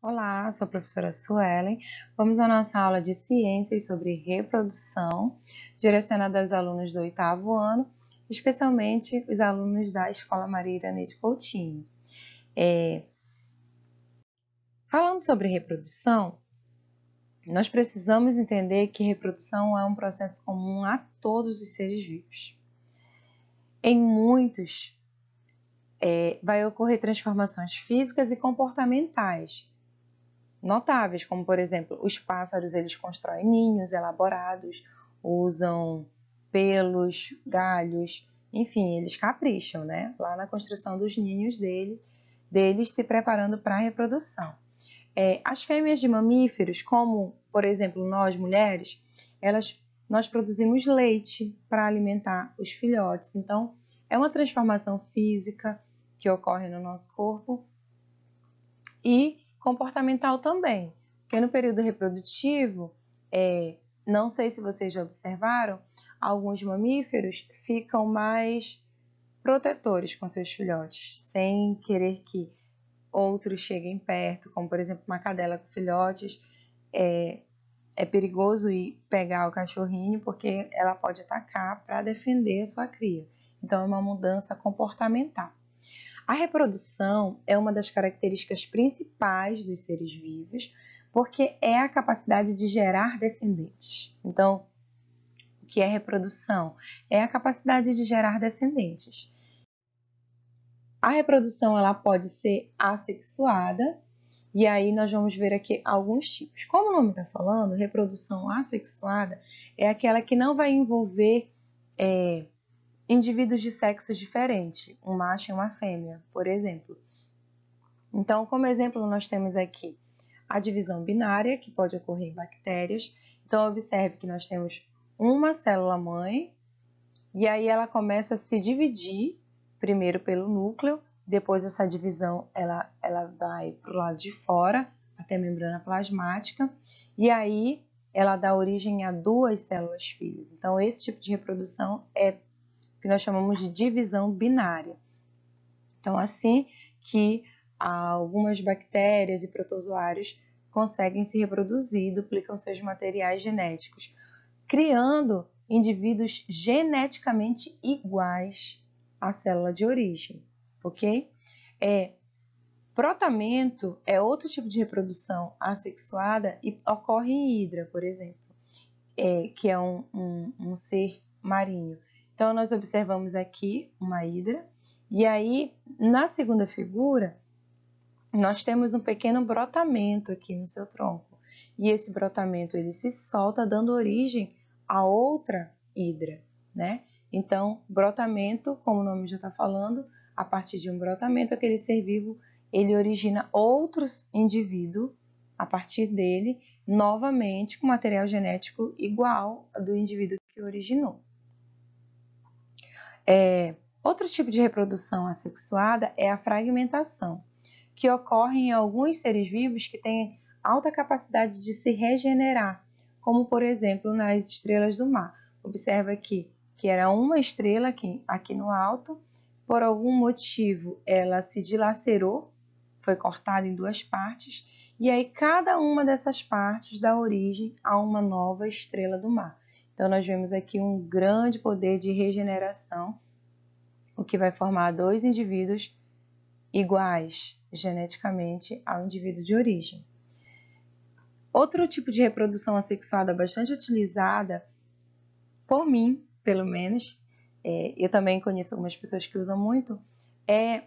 Olá, sou a professora Suelen. Vamos à nossa aula de ciências sobre reprodução, direcionada aos alunos do 8º ano, especialmente os alunos da Escola Maria Iraneide Coutinho. Falando sobre reprodução, nós precisamos entender que reprodução é um processo comum a todos os seres vivos. Em muitos, vai ocorrer transformações físicas e comportamentais notáveis, como por exemplo, os pássaros eles constroem ninhos elaborados, usam pelos, galhos, enfim, eles capricham, né? Lá na construção dos ninhos deles se preparando para a reprodução. As fêmeas de mamíferos, como por exemplo nós mulheres, nós produzimos leite para alimentar os filhotes. Então, é uma transformação física que ocorre no nosso corpo e comportamental também, porque no período reprodutivo, não sei se vocês já observaram, alguns mamíferos ficam mais protetores com seus filhotes, sem querer que outros cheguem perto, como por exemplo uma cadela com filhotes, é perigoso ir pegar o cachorrinho porque ela pode atacar para defender a sua cria. Então é uma mudança comportamental. A reprodução é uma das características principais dos seres vivos, porque é a capacidade de gerar descendentes. Então, o que é reprodução? É a capacidade de gerar descendentes. A reprodução ela pode ser assexuada, e aí nós vamos ver aqui alguns tipos. Como o nome está falando, reprodução assexuada é aquela que não vai envolver indivíduos de sexos diferentes, um macho e uma fêmea, por exemplo. Então, como exemplo, nós temos aqui a divisão binária, que pode ocorrer em bactérias. Então, observe que nós temos uma célula-mãe, e aí ela começa a se dividir, primeiro pelo núcleo, depois essa divisão ela vai para o lado de fora, até a membrana plasmática, e aí ela dá origem a duas células filhas. Então, esse tipo de reprodução é que nós chamamos de divisão binária. Então, assim que algumas bactérias e protozoários conseguem se reproduzir, duplicam seus materiais genéticos, criando indivíduos geneticamente iguais à célula de origem, ok? Protamento é outro tipo de reprodução assexuada e ocorre em hidra, por exemplo, que é um ser marinho. Então, nós observamos aqui uma hidra, e aí, na segunda figura, nós temos um pequeno brotamento aqui no seu tronco. E esse brotamento, ele se solta, dando origem a outra hidra, né? Então, brotamento, como o nome já está falando, a partir de um brotamento, aquele ser vivo, ele origina outros indivíduos a partir dele, novamente com material genético igual ao do indivíduo que originou. Outro tipo de reprodução assexuada é a fragmentação, que ocorre em alguns seres vivos que têm alta capacidade de se regenerar, como por exemplo nas estrelas do mar. Observa aqui que era uma estrela aqui no alto, por algum motivo ela se dilacerou, foi cortada em duas partes, e aí cada uma dessas partes dá origem a uma nova estrela do mar. Então nós vemos aqui um grande poder de regeneração, o que vai formar dois indivíduos iguais geneticamente ao indivíduo de origem. Outro tipo de reprodução assexuada bastante utilizada, por mim, pelo menos, eu também conheço algumas pessoas que usam muito, é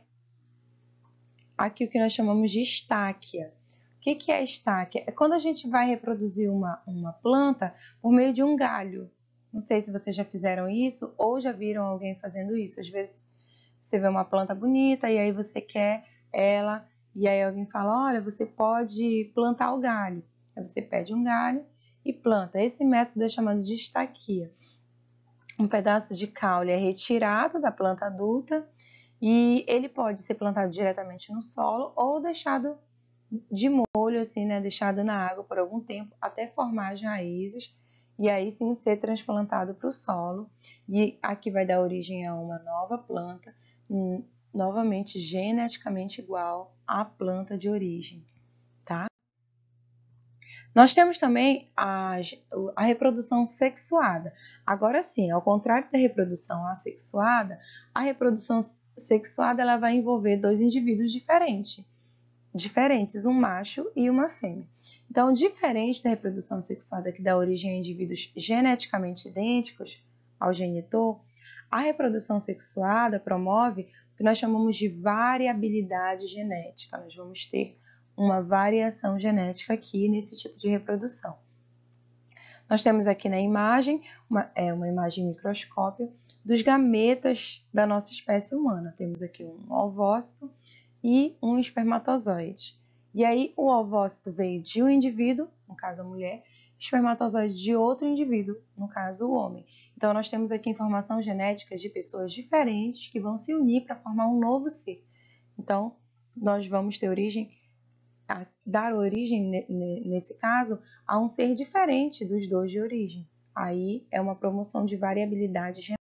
aqui o que nós chamamos de estáquia. O que é estáquia? É quando a gente vai reproduzir uma planta por meio de um galho. Não sei se vocês já fizeram isso ou já viram alguém fazendo isso. Às vezes você vê uma planta bonita e aí você quer ela, e aí alguém fala, olha, você pode plantar o galho. Aí você pede um galho e planta. Esse método é chamado de estaquia. Um pedaço de caule é retirado da planta adulta e ele pode ser plantado diretamente no solo ou deixado de molho, assim, né? Deixado na água por algum tempo até formar as raízes e aí sim ser transplantado para o solo. E aqui vai dar origem a uma nova planta, novamente geneticamente igual à planta de origem, tá? Nós temos também a reprodução sexuada. Agora sim, ao contrário da reprodução assexuada, a reprodução sexuada ela vai envolver dois indivíduos diferentes, um macho e uma fêmea. Então, diferente da reprodução sexuada que dá origem a indivíduos geneticamente idênticos ao genitor, a reprodução sexuada promove o que nós chamamos de variabilidade genética. Nós vamos ter uma variação genética aqui nesse tipo de reprodução. Nós temos aqui na imagem, uma imagem microscópio, dos gametas da nossa espécie humana. Temos aqui um ovócito e um espermatozoide. E aí o ovócito veio de um indivíduo, no caso a mulher, espermatozoide de outro indivíduo, no caso o homem. Então nós temos aqui informação genética de pessoas diferentes que vão se unir para formar um novo ser. Então nós vamos ter dar origem, nesse caso, a um ser diferente dos dois de origem. Aí é uma promoção de variabilidade genética.